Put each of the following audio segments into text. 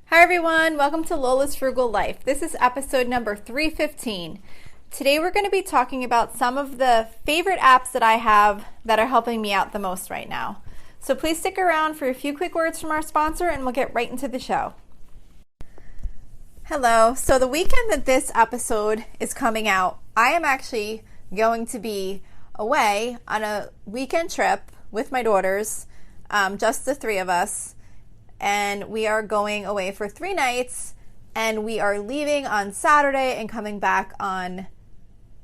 Hi everyone, welcome to Lola's Frugal Life. This is episode number 315. Today we're going to be talking about some of the favorite apps that I have that are helping me out the most right now. So please stick around for a few quick words from our sponsor and we'll get right into the show. Hello, so the weekend that this episode is coming out, I am actually going to be away on a weekend trip with my daughters, just the three of us. And we are going away for 3 nights, and we are leaving on Saturday and coming back on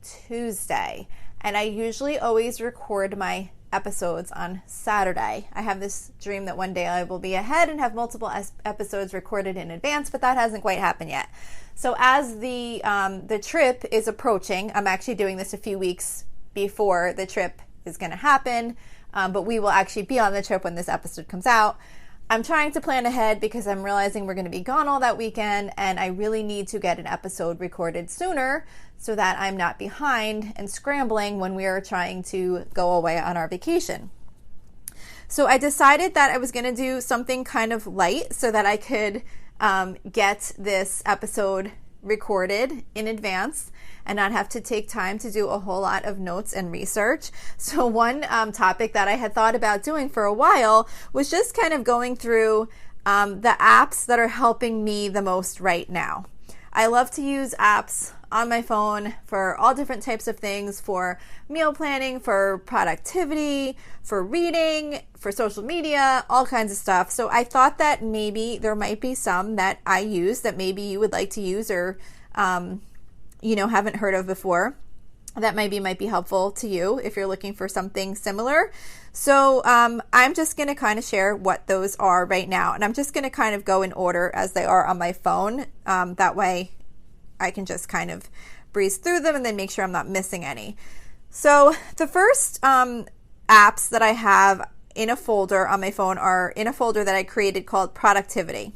Tuesday. And I usually always record my episodes on Saturday. I have this dream that one day I will be ahead and have multiple episodes recorded in advance, but that hasn't quite happened yet. So as the trip is approaching, I'm actually doing this a few weeks before the trip is going to happen, but we will actually be on the trip when this episode comes out. I'm trying to plan ahead because I'm realizing we're going to be gone all that weekend and I really need to get an episode recorded sooner so that I'm not behind and scrambling when we are trying to go away on our vacation. So I decided that I was going to do something kind of light so that I could get this episode recorded in advance and not have to take time to do a whole lot of notes and research. So one topic that I had thought about doing for a while was just kind of going through the apps that are helping me the most right now. I love to use apps on my phone for all different types of things, for meal planning, for productivity, for reading, for social media, all kinds of stuff. So I thought that maybe there might be some that I use that maybe you would like to use or haven't heard of before. That maybe might be helpful to you if you're looking for something similar. So I'm just going to kind of share what those are right now. And I'm just going to kind of go in order as they are on my phone. That way I can just kind of breeze through them and then make sure I'm not missing any. So the first apps that I have in a folder on my phone are in a folder that I created called Productivity.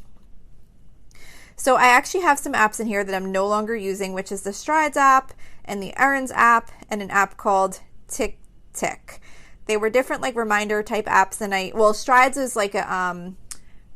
So I actually have some apps in here that I'm no longer using, which is the Strides app and the Errands app and an app called Tick Tick. They were different like reminder type apps, and Strides is like an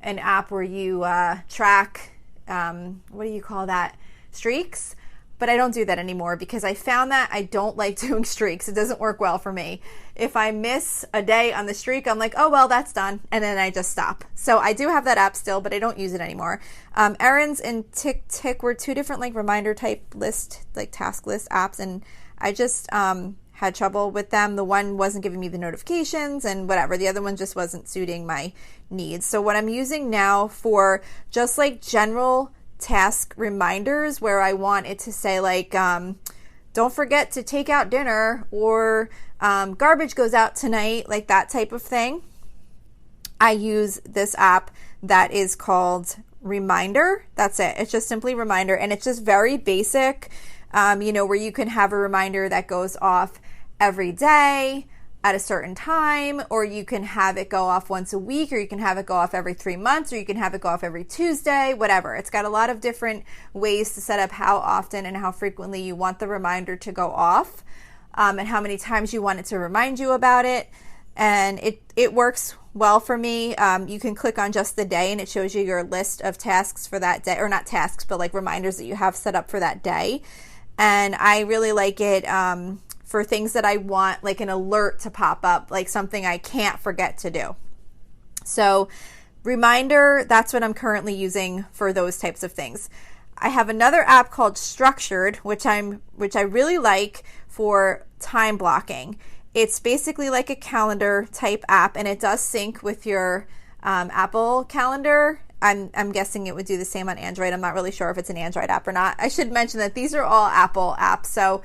app where you track, what do you call that? Streaks. But I don't do that anymore because I found that I don't like doing streaks. It doesn't work well for me. If I miss a day on the streak, I'm like, oh, well, that's done. And then I just stop. So I do have that app still, but I don't use it anymore. Errands and Tick Tick were 2 different like reminder type list, like task list apps. And I just had trouble with them. The one wasn't giving me the notifications and whatever. The other one just wasn't suiting my needs. So what I'm using now for just like general task reminders where I want it to say like, don't forget to take out dinner or garbage goes out tonight, like that type of thing. I use this app that is called Reminder. That's it. It's just simply Reminder, and it's just very basic, where you can have a reminder that goes off every day at a certain time, or you can have it go off once a week, or you can have it go off every 3 months, or you can have it go off every Tuesday, whatever. It's got a lot of different ways to set up how often and how frequently you want the reminder to go off, and how many times you want it to remind you about it. And it works well for me. You can click on just the day and it shows you your list of tasks for that day, or not tasks, but like reminders that you have set up for that day. And I really like it for things that I want like an alert to pop up, like something I can't forget to do. So Reminder, that's what I'm currently using for those types of things. I have another app called Structured, which I really like for time blocking. It's basically like a calendar type app, and it does sync with your Apple Calendar. I'm guessing it would do the same on Android. I'm not really sure if it's an Android app or not. I should mention that these are all Apple apps, so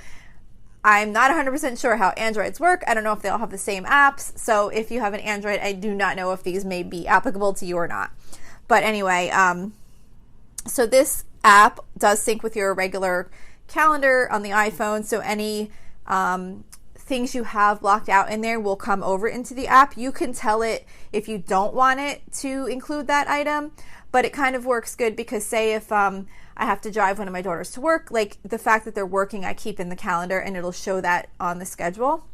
I'm not 100% sure how Androids work. I don't know if they all have the same apps. So if you have an Android, I do not know if these may be applicable to you or not. But anyway, so this app does sync with your regular calendar on the iPhone. So any things you have blocked out in there will come over into the app. You can tell it if you don't want it to include that item, but it kind of works good because say if I have to drive one of my daughters to work, like the fact that they're working, I keep in the calendar and it'll show that on the schedule.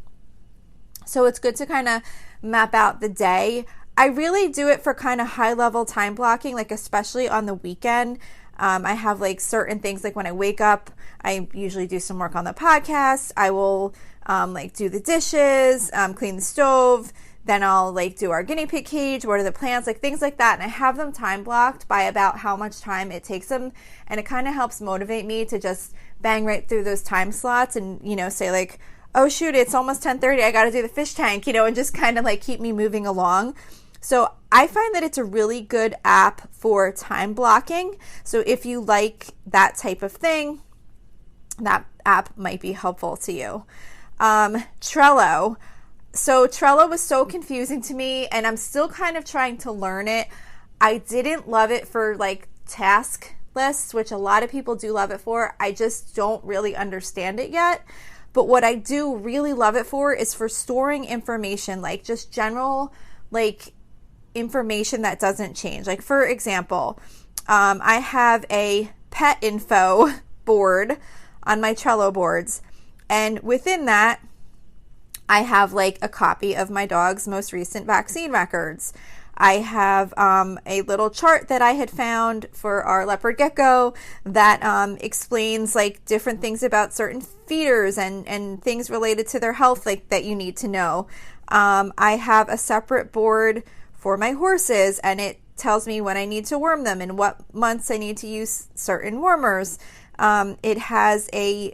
So it's good to kind of map out the day. I really do it for kind of high level time blocking, like especially on the weekend. I have like certain things, like when I wake up, I usually do some work on the podcast. I will like do the dishes, clean the stove. Then I'll like do our guinea pig cage, water the plants, like things like that. And I have them time blocked by about how much time it takes them. And it kind of helps motivate me to just bang right through those time slots and, you know, say like, oh shoot, it's almost 10:30. I got to do the fish tank, you know, and just kind of like keep me moving along. So I find that it's a really good app for time blocking. So if you like that type of thing, that app might be helpful to you. Trello. So Trello was so confusing to me, and I'm still kind of trying to learn it. I didn't love it for like task lists, which a lot of people do love it for. I just don't really understand it yet. But what I do really love it for is for storing information, like just general like information that doesn't change. Like for example, I have a pet info board on my Trello boards, and within that I have like a copy of my dog's most recent vaccine records. I have a little chart that I had found for our leopard gecko that explains like different things about certain feeders and things related to their health, like that you need to know. I have a separate board for my horses, and it tells me when I need to worm them and what months I need to use certain wormers. It has a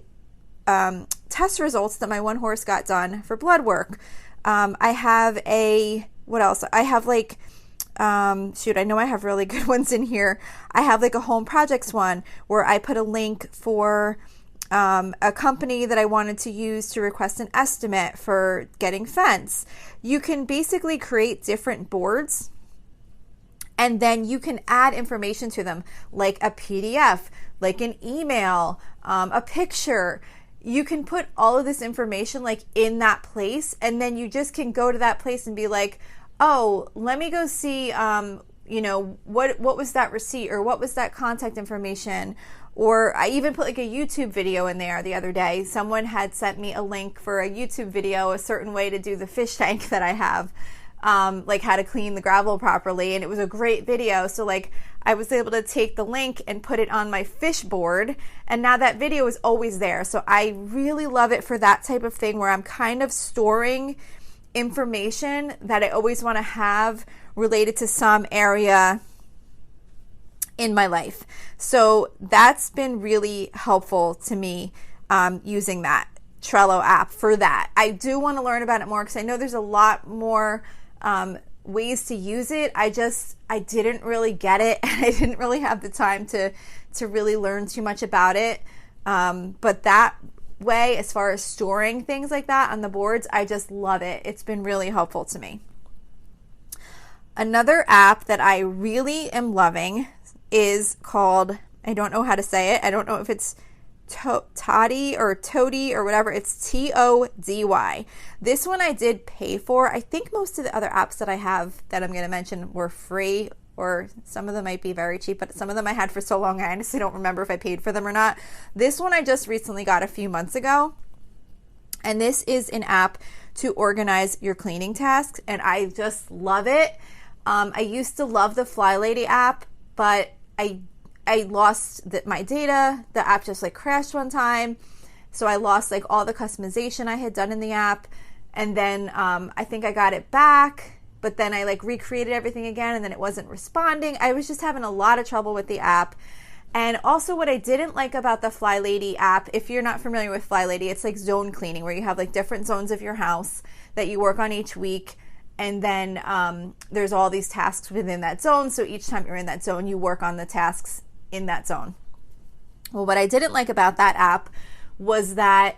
test results that my one horse got done for blood work. I have what else? I have like, I know I have really good ones in here. I have like a home projects one where I put a link for a company that I wanted to use to request an estimate for getting fence. You can basically create different boards, and then you can add information to them, like a PDF, like an email, a picture. You can put all of this information like in that place, and then you just can go to that place and be like, oh, let me go see, you know, what was that receipt, or what was that contact information. Or I even put like a YouTube video in there the other day. Someone had sent me a link for a YouTube video, a certain way to do the fish tank that I have, like how to clean the gravel properly. And it was a great video. So like I was able to take the link and put it on my fish board, and now that video is always there. So I really love it for that type of thing where I'm kind of storing information that I always want to have related to some area in my life. So that's been really helpful to me, using that Trello app for that. I do want to learn about it more because I know there's a lot more ways to use it. I didn't really get it, and I didn't really have the time to really learn too much about it. But that way, as far as storing things like that on the boards, I just love it. It's been really helpful to me. Another app that I really am loving is called, I don't know how to say it. I don't know if it's Toddy or Toady or whatever. It's TODY. This one I did pay for. I think most of the other apps that I have that I'm going to mention were free, or some of them might be very cheap, but some of them I had for so long I honestly don't remember if I paid for them or not. This one I just recently got a few months ago, and this is an app to organize your cleaning tasks, and I just love it. I used to love the Fly Lady app, but I lost my data. The app just like crashed one time, so I lost like all the customization I had done in the app, and then I think I got it back, but then I like recreated everything again, and then it wasn't responding. I was just having a lot of trouble with the app. And also what I didn't like about the Fly Lady app, if you're not familiar with Fly Lady, it's like zone cleaning where you have like different zones of your house that you work on each week. And then there's all these tasks within that zone. So each time you're in that zone, you work on the tasks in that zone. Well, what I didn't like about that app was that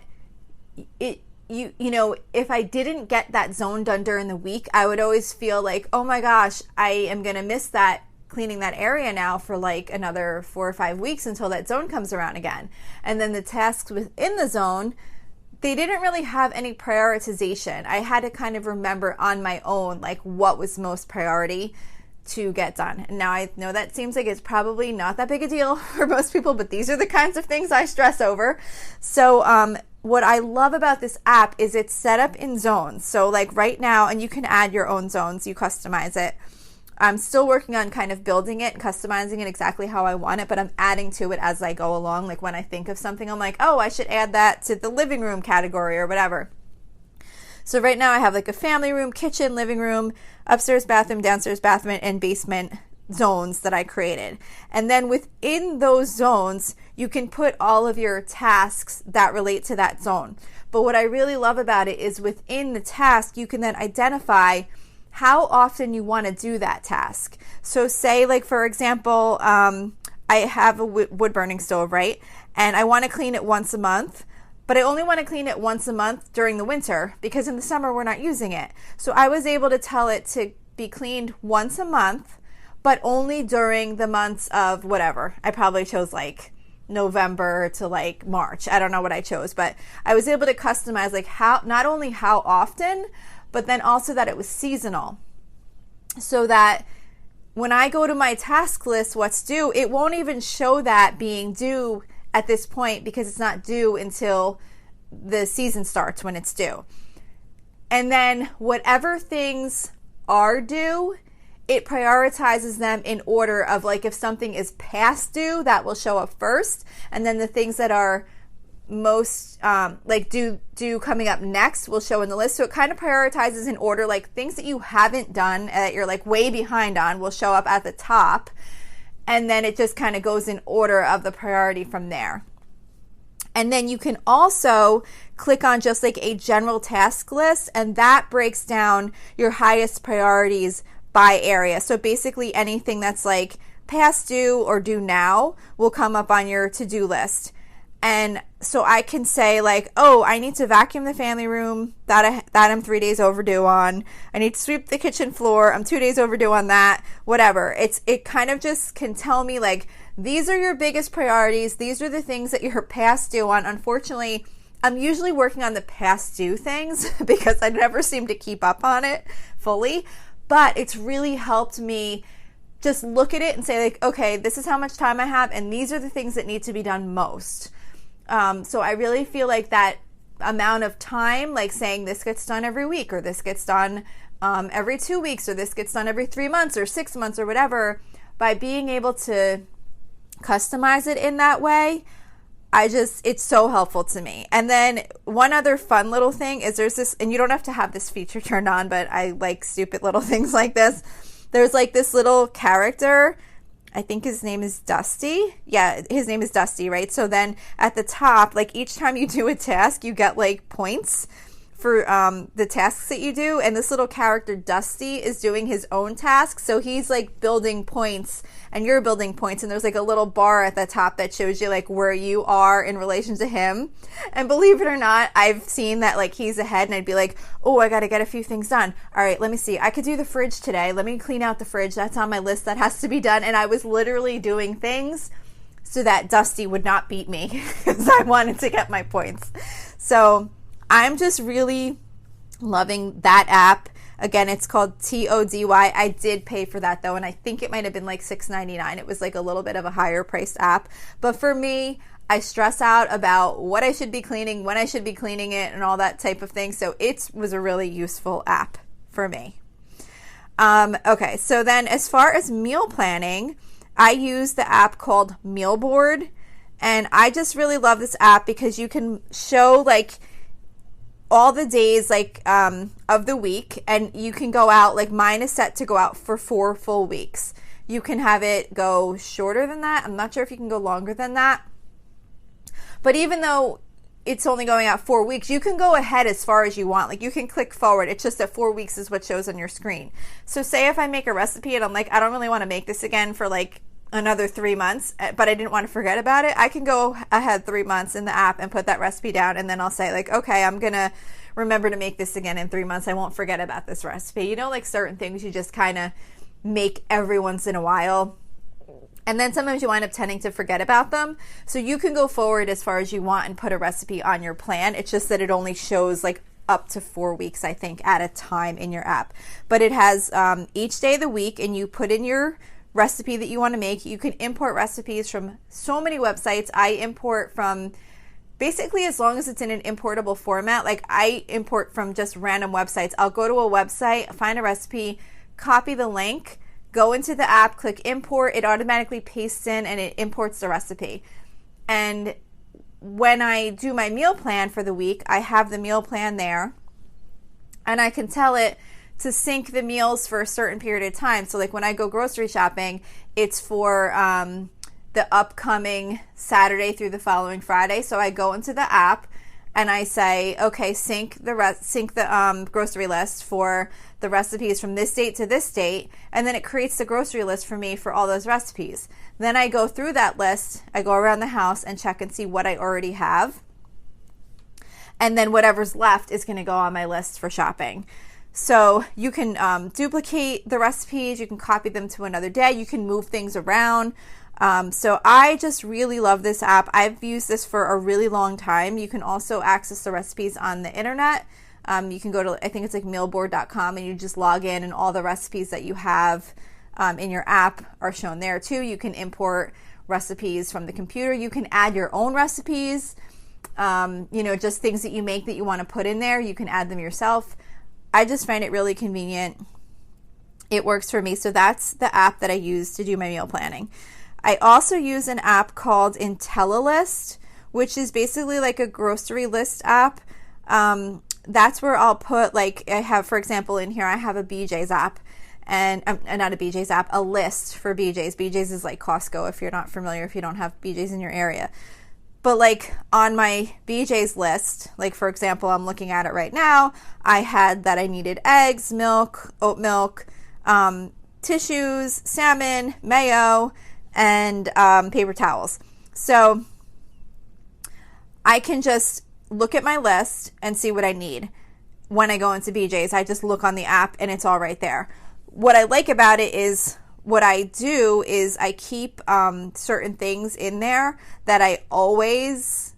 you know, if I didn't get that zone done during the week, I would always feel like, oh my gosh, I am going to miss that cleaning that area now for like another 4 or 5 weeks until that zone comes around again. And then the tasks within the zone, they didn't really have any prioritization. I had to kind of remember on my own, like what was most priority to get done. And now I know that seems like it's probably not that big a deal for most people, but these are the kinds of things I stress over. So what I love about this app is it's set up in zones. So like right now, and you can add your own zones, you customize it. I'm still working on kind of building it and customizing it exactly how I want it, but I'm adding to it as I go along. Like when I think of something, I'm like, oh, I should add that to the living room category or whatever. So right now I have like a family room, kitchen, living room, upstairs bathroom, downstairs bathroom, and basement zones that I created. And then within those zones, you can put all of your tasks that relate to that zone. But what I really love about it is within the task, you can then identify how often you want to do that task. So say like, for example, I have a wood burning stove, right? And I want to clean it once a month, but I only want to clean it once a month during the winter because in the summer we're not using it. So I was able to tell it to be cleaned once a month, but only during the months of whatever. I probably chose like November to like March. I don't know what I chose, but I was able to customize like how, not only how often, but then also that it was seasonal. So that when I go to my task list, what's due, it won't even show that being due at this point because it's not due until the season starts when it's due. And then whatever things are due, it prioritizes them in order of like if something is past due, that will show up first. And then the things that are most like due coming up next will show in the list. So it kind of prioritizes in order, like things that you haven't done that you're like way behind on will show up at the top. And then it just kind of goes in order of the priority from there. And then you can also click on just like a general task list, and that breaks down your highest priorities by area. So basically anything that's like past due or due now will come up on your to-do list. And so I can say like, oh, I need to vacuum the family room that I'm 3 days overdue on. I need to sweep the kitchen floor. I'm 2 days overdue on that, whatever. It kind of just can tell me like, these are your biggest priorities. These are the things that you're past due on. Unfortunately, I'm usually working on the past due things because I never seem to keep up on it fully, but it's really helped me just look at it and say like, okay, this is how much time I have. And these are the things that need to be done most. So I really feel like that amount of time, like saying this gets done every week or this gets done every 2 weeks or this gets done every 3 months or 6 months or whatever, by being able to customize it in that way, it's so helpful to me. And then one other fun little thing is there's this, and you don't have to have this feature turned on, but I like stupid little things like this. There's like this little character, I think his name is Dusty. Yeah, his name is Dusty, right? So then at the top, like each time you do a task, you get like points for the tasks that you do. And this little character, Dusty, is doing his own tasks. So he's like building points and you're building points. And there's like a little bar at the top that shows you like where you are in relation to him. And believe it or not, I've seen that like he's ahead and I'd be like, oh, I got to get a few things done. All right, let me see. I could do the fridge today. Let me clean out the fridge. That's on my list. That has to be done. And I was literally doing things so that Dusty would not beat me because I wanted to get my points. So I'm just really loving that app. Again, it's called TODY. I did pay for that though, and I think it might have been like $6.99. It was like a little bit of a higher priced app. But for me, I stress out about what I should be cleaning, when I should be cleaning it, and all that type of thing. So it was a really useful app for me. Okay, so then as far as meal planning, I use the app called Mealboard. And I just really love this app because you can show like all the days like of the week, and you can go out, like mine is set to go out for 4 full weeks. You can have it go shorter than that. I'm not sure if you can go longer than that. But even though it's only going out 4 weeks, you can go ahead as far as you want. Like you can click forward. It's just that 4 weeks is what shows on your screen. So say if I make a recipe and I'm like, I don't really want to make this again for like another 3 months, but I didn't want to forget about it, I can go ahead 3 months in the app and put that recipe down, and then I'll say like, okay, I'm gonna remember to make this again in 3 months. I won't forget about this recipe. You know, like certain things you just kind of make every once in a while, and then sometimes you wind up tending to forget about them. So you can go forward as far as you want and put a recipe on your plan. It's just that it only shows like up to 4 weeks, I think, at a time in your app. But it has each day of the week, and you put in your recipe that you want to make. You can import recipes from so many websites. I import from basically as long as it's in an importable format. Like I import from just random websites. I'll go to a website, find a recipe, copy the link, go into the app, click import, it automatically pastes in and it imports the recipe. And when I do my meal plan for the week, I have the meal plan there and I can tell it to sync the meals for a certain period of time. So like when I go grocery shopping, it's for the upcoming Saturday through the following Friday. So I go into the app and I say, okay, sync the grocery list for the recipes from this date to this date, and then it creates the grocery list for me for all those recipes. Then I go through that list, I go around the house and check and see what I already have, and then whatever's left is going to go on my list for shopping. So you can duplicate the recipes, you can copy them to another day, you can move things around. So I just really love this app. I've used this for a really long time. You can also access the recipes on the internet. You can go to, I think it's like mealboard.com, and you just log in and all the recipes that you have in your app are shown there too. You can import recipes from the computer. You can add your own recipes, just things that you make that you want to put in there. You can add them yourself. I just find it really convenient. It works for me. So that's the app that I use to do my meal planning. I also use an app called IntelliList, which is basically like a grocery list app. That's where I'll put, like, I have, for example, in here, I have a BJ's app, and not a BJ's app, a list for BJ's. BJ's is like Costco, if you're not familiar, if you don't have BJ's in your area. But like on my BJ's list, like for example, I'm looking at it right now, I had that I needed eggs, milk, oat milk, tissues, salmon, mayo, and paper towels. So I can just look at my list and see what I need. When I go into BJ's, I just look on the app and it's all right there. What I like about it is what I do is I keep certain things in there that I always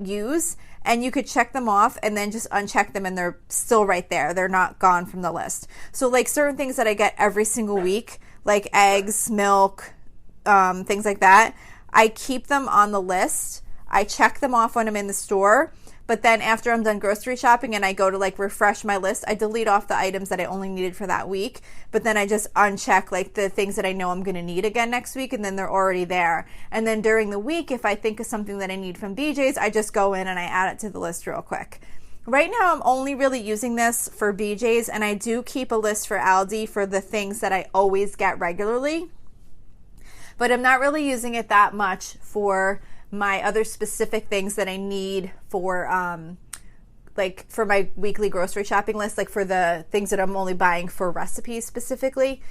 use, and you could check them off and then just uncheck them and they're still right there. They're not gone from the list. So like certain things that I get every single week, like eggs, milk, things like that, I keep them on the list. I check them off when I'm in the store, but then after I'm done grocery shopping and I go to like refresh my list, I delete off the items that I only needed for that week, but then I just uncheck like the things that I know I'm going to need again next week, and then they're already there. And then during the week, if I think of something that I need from BJ's, I just go in and I add it to the list real quick. Right now, I'm only really using this for BJ's, and I do keep a list for Aldi for the things that I always get regularly, but I'm not really using it that much for my other specific things that I need for like for my weekly grocery shopping list, like for the things that I'm only buying for recipes specifically,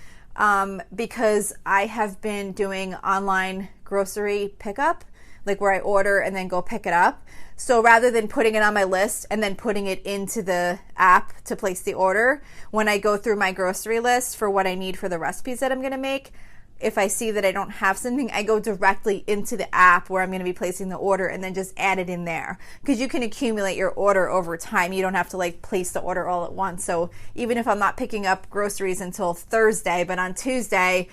because I have been doing online grocery pickup, like where I order and then go pick it up. So rather than putting it on my list and then putting it into the app to place the order, when I go through my grocery list for what I need for the recipes that I'm going to make, if I see that I don't have something, I go directly into the app where I'm going to be placing the order and then just add it in there. Because you can accumulate your order over time. You don't have to like place the order all at once. So even if I'm not picking up groceries until Thursday, but on Tuesday,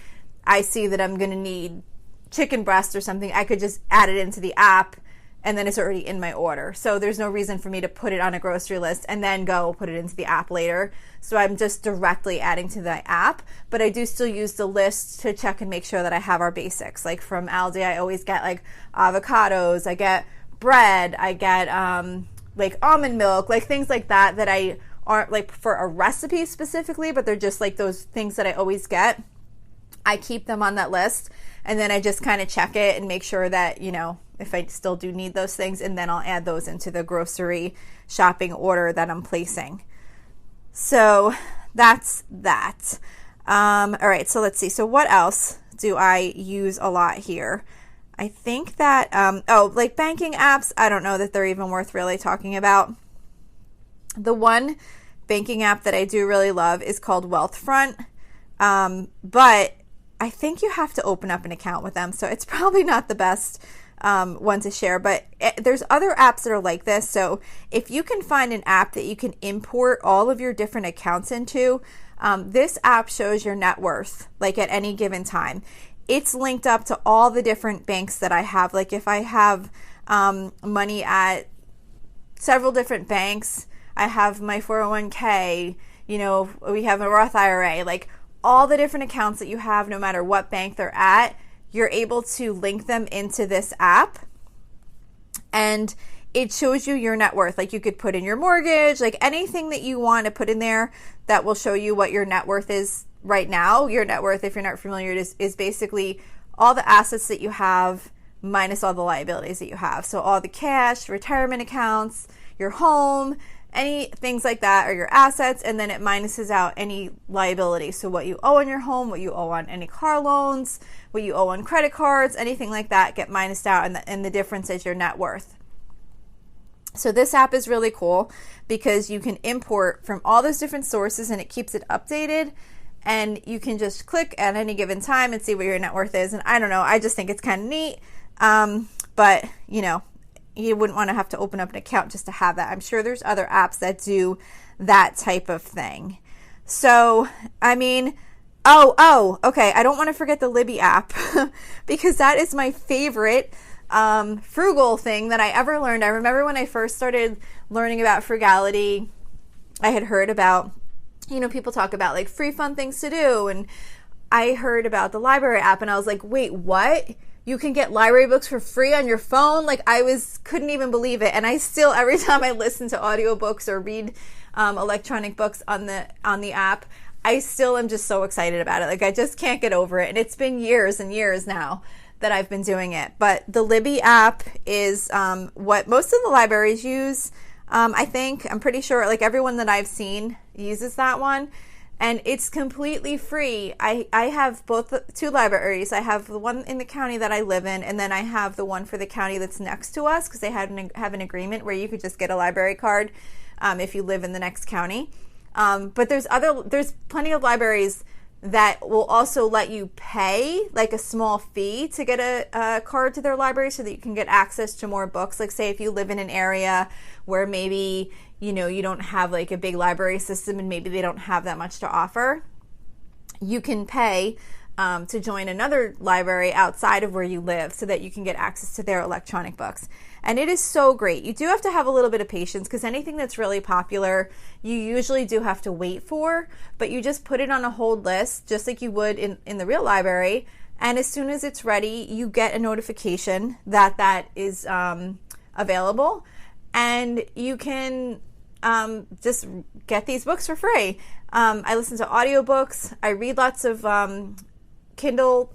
I see that I'm going to need chicken breast or something, I could just add it into the app and then it's already in my order. So there's no reason for me to put it on a grocery list and then go put it into the app later. So I'm just directly adding to the app, but I do still use the list to check and make sure that I have our basics. Like from Aldi, I always get like avocados, I get bread, I get like almond milk, like things like that that I aren't like for a recipe specifically, but they're just like those things that I always get. I keep them on that list, and then I just kind of check it and make sure that, you know, if I still do need those things, and then I'll add those into the grocery shopping order that I'm placing. So that's that. All right, so let's see. So what else do I use a lot here? I think that, like banking apps, I don't know that they're even worth really talking about. The one banking app that I do really love is called Wealthfront, but I think you have to open up an account with them, so it's probably not the best one to share, but there's other apps that are like this. So if you can find an app that you can import all of your different accounts into, this app shows your net worth, like at any given time. It's linked up to all the different banks that I have. Like if I have money at several different banks. I have my 401k, we have a Roth IRA, like all the different accounts that you have, no matter what bank they're at, you're able to link them into this app. And it shows you your net worth. Like you could put in your mortgage, like anything that you want to put in there that will show you what your net worth is right now. Your net worth, if you're not familiar, is basically all the assets that you have minus all the liabilities that you have. So all the cash, retirement accounts, your home, any things like that are your assets, and then it minuses out any liabilities. So what you owe on your home, what you owe on any car loans, what you owe on credit cards, anything like that get minused out, and the difference is your net worth. So this app is really cool because you can import from all those different sources and it keeps it updated, and you can just click at any given time and see what your net worth is. And I don't know, I just think it's kind of neat. But you wouldn't want to have to open up an account just to have that. I'm sure there's other apps that do that type of thing. So, I mean, okay. I don't want to forget the Libby app because that is my favorite frugal thing that I ever learned. I remember when I first started learning about frugality, I had heard about, people talk about like free fun things to do. And I heard about the library app and I was like, wait, what? You can get library books for free on your phone? Like couldn't even believe it. And I still, every time I listen to audiobooks or read electronic books on the app, I still am just so excited about it. Like I just can't get over it. And it's been years and years now that I've been doing it. But the Libby app is what most of the libraries use. I think, I'm pretty sure, like everyone that I've seen uses that one. And it's completely free. I have two libraries. I have the one in the county that I live in, and then I have the one for the county that's next to us because they have an agreement where you could just get a library card if you live in the next county. But there's plenty of libraries that will also let you pay like a small fee to get a card to their library so that you can get access to more books. Like say if you live in an area where maybe you don't have like a big library system and maybe they don't have that much to offer, you can pay to join another library outside of where you live so that you can get access to their electronic books. And it is so great. You do have to have a little bit of patience because anything that's really popular, you usually do have to wait for, but you just put it on a hold list just like you would in the real library. And as soon as it's ready, you get a notification that is available, and you can just get these books for free. I listen to audiobooks. I read lots of Kindle,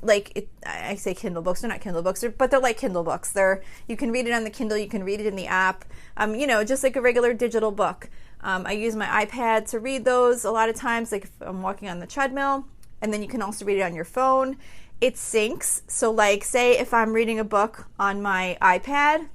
I say Kindle books, they're not Kindle books, but they're like Kindle books. You can read it on the Kindle, you can read it in the app, just like a regular digital book. I use my iPad to read those a lot of times, like if I'm walking on the treadmill, and then you can also read it on your phone. It syncs, so like say if I'm reading a book on my iPad,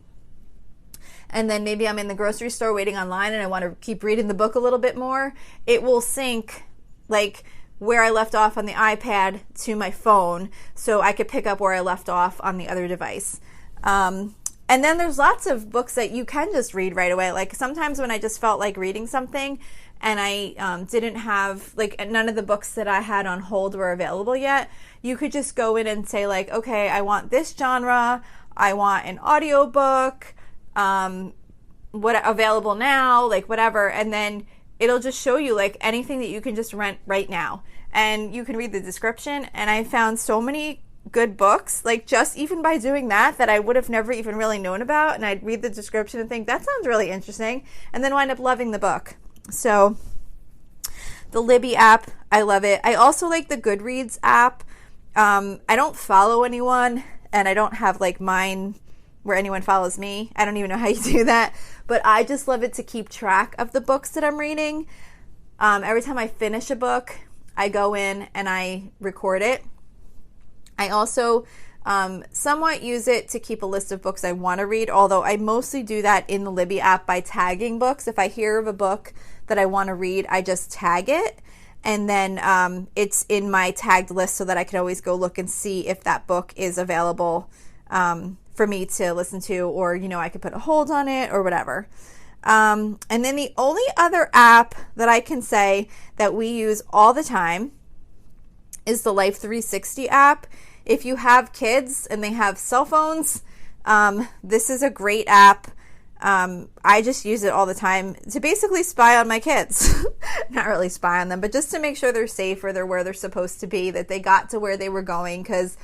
and then maybe I'm in the grocery store waiting online and I want to keep reading the book a little bit more, it will sync like where I left off on the iPad to my phone so I could pick up where I left off on the other device. And then there's lots of books that you can just read right away. Like sometimes when I just felt like reading something and I didn't have, like none of the books that I had on hold were available yet, you could just go in and say like, okay, I want this genre, I want an audiobook, what available now, like whatever, and then it'll just show you like anything that you can just rent right now, and you can read the description. And I found so many good books, like just even by doing that I would have never even really known about, and I'd read the description and think that sounds really interesting, and then wind up loving the book. So the Libby app, I love it. I also like the Goodreads app. I don't follow anyone, and I don't have like mine where anyone follows me. I don't even know how you do that, but I just love it to keep track of the books that I'm reading. Every time I finish a book, I go in and I record it. I also somewhat use it to keep a list of books I want to read, although I mostly do that in the Libby app by tagging books. If I hear of a book that I want to read, I just tag it, and then it's in my tagged list so that I can always go look and see if that book is available for me to listen to, or I could put a hold on it or whatever. And then the only other app that I can say that we use all the time is the Life 360 app. If you have kids and they have cell phones, This is a great app. I just use it all the time to basically spy on my kids. Not really spy on them, but just to make sure they're safe or they're where they're supposed to be, that they got to where they were going. Because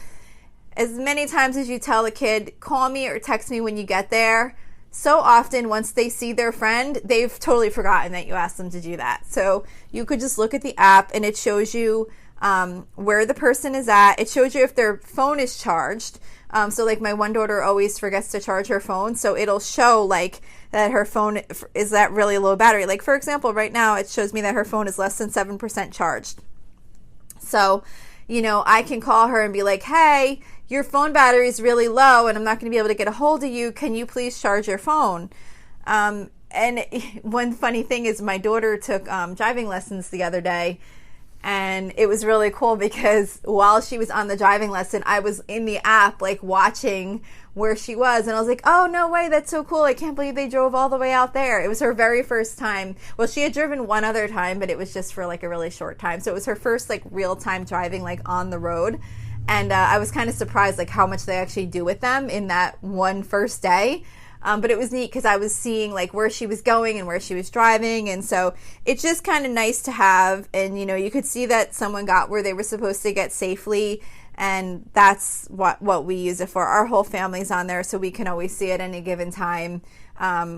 as many times as you tell a kid, call me or text me when you get there, so often once they see their friend, they've totally forgotten that you asked them to do that. So you could just look at the app and it shows you where the person is at. It shows you if their phone is charged. So like my one daughter always forgets to charge her phone. So it'll show like that her phone is at really low battery. Like for example, right now it shows me that her phone is less than 7% charged. So, I can call her and be like, hey, your phone battery is really low and I'm not going to be able to get a hold of you. Can you please charge your phone? And one funny thing is my daughter took driving lessons the other day. And it was really cool because while she was on the driving lesson, I was in the app like watching where she was. And I was like, oh, no way. That's so cool. I can't believe they drove all the way out there. It was her very first time. Well, she had driven one other time, but it was just for like a really short time. So it was her first like real time driving like on the road. And I was kind of surprised like how much they actually do with them in that one first day. But it was neat because I was seeing like where she was going and where she was driving. And so it's just kind of nice to have. And, you could see that someone got where they were supposed to get safely. And that's what we use it for. Our whole family's on there, so we can always see at any given time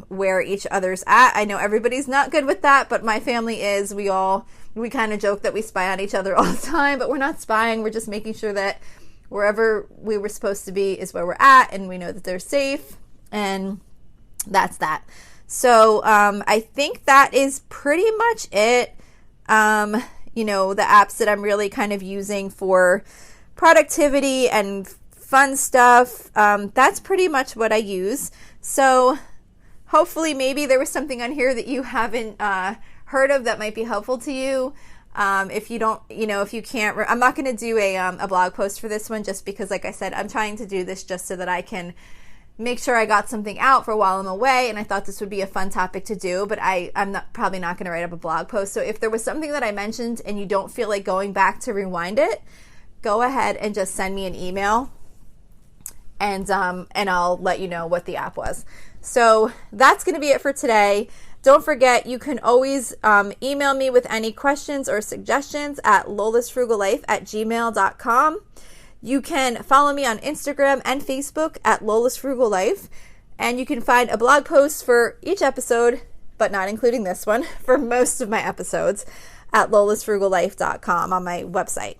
where each other's at. I know everybody's not good with that, but my family is. We kind of joke that we spy on each other all the time, but we're not spying. We're just making sure that wherever we were supposed to be is where we're at, and we know that they're safe. And that's that. So I think that is pretty much it. The apps that I'm really kind of using for productivity and fun stuff, that's pretty much what I use. So hopefully maybe there was something on here that you haven't heard of that might be helpful to you. If you don't, if you can't, I'm not going to do a blog post for this one just because, like I said, I'm trying to do this just so that I can make sure I got something out for while I'm away, and I thought this would be a fun topic to do, but I'm probably not going to write up a blog post. So if there was something that I mentioned and you don't feel like going back to rewind it, go ahead and just send me an email, and I'll let you know what the app was. So that's going to be it for today. Don't forget, you can always email me with any questions or suggestions at lolasfrugallife@gmail.com. You can follow me on Instagram and Facebook at Lola's Frugal Life, and you can find a blog post for each episode, but not including this one, for most of my episodes at lolasfrugallife.com on my website.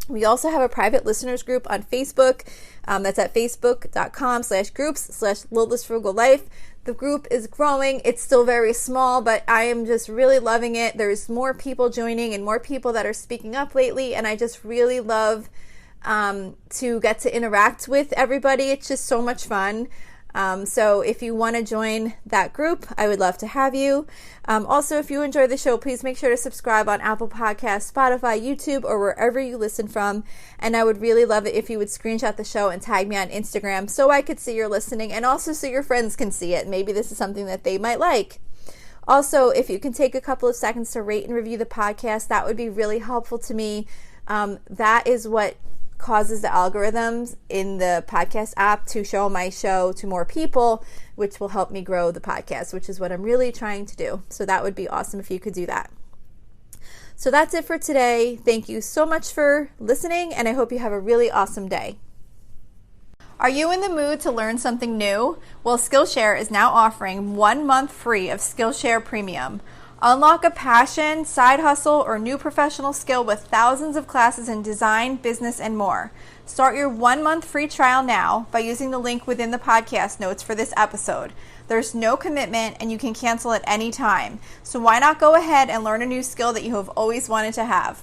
We also have a private listeners group on Facebook. That's at facebook.com/groups/LolasFrugalLife. The group is growing. It's still very small, but I am just really loving it. There's more people joining and more people that are speaking up lately, and I just really love to get to interact with everybody. It's just so much fun. So if you want to join that group, I would love to have you. Also, if you enjoy the show, please make sure to subscribe on Apple Podcasts, Spotify, YouTube, or wherever you listen from. And I would really love it if you would screenshot the show and tag me on Instagram so I could see you're listening, and also so your friends can see it. Maybe this is something that they might like. Also, if you can take a couple of seconds to rate and review the podcast, that would be really helpful to me. That is what causes the algorithms in the podcast app to show my show to more people, which will help me grow the podcast, which is what I'm really trying to do. So that would be awesome if you could do that. So that's it for today. Thank you so much for listening, and I hope you have a really awesome day. Are you in the mood to learn something new? Well, Skillshare is now offering 1 month free of Skillshare Premium. Unlock a passion, side hustle, or new professional skill with thousands of classes in design, business, and more. Start your 1 month free trial now by using the link within the podcast notes for this episode. There's no commitment, and you can cancel at any time. So why not go ahead and learn a new skill that you have always wanted to have?